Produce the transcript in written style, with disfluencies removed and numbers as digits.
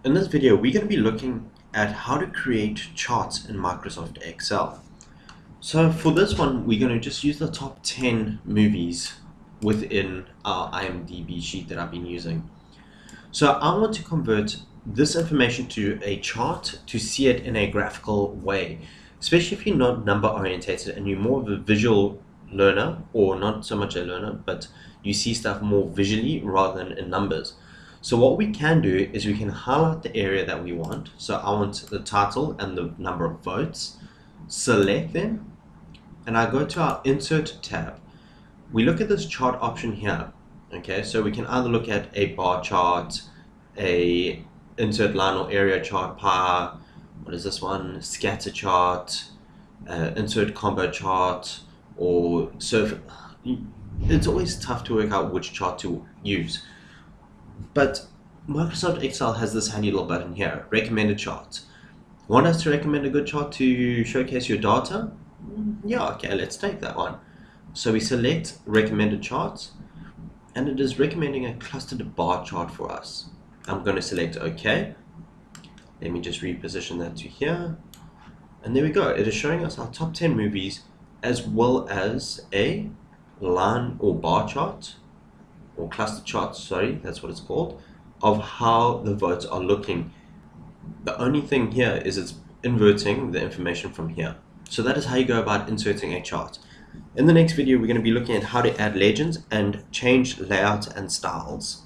In this video, we're going to be looking at how to create charts in Microsoft Excel. So for this one, we're going to just use the top 10 movies within our IMDb sheet that I've been using. So I want to convert this information to a chart to see it in a graphical way, especially if you're not number orientated and you're more of a visual learner, or not so much a learner, but you see stuff more visually rather than in numbers. So what we can do is we can highlight the area that we want. So I want the title and the number of votes, select them, and I go to our insert tab. We look at this chart option here. Okay, so we can either look at a bar chart, a insert line or area chart, pie, what is this one, scatter chart, insert combo chart, or surf. It's always tough to work out which chart to use. But Microsoft Excel has this handy little button here, recommended charts. Want us to recommend a good chart to showcase your data? Yeah, okay, let's take that one. So we select recommended charts, and it is recommending a clustered bar chart for us. I'm going to select OK. Let me just reposition that to here. And there we go. It is showing us our top 10 movies as well as a line or bar chart, or cluster chart, sorry, that's what it's called, of how the votes are looking. The only thing here is it's inverting the information from here. So that is how you go about inserting a chart. In the next video, we're going to be looking at how to add legends and change layout and styles.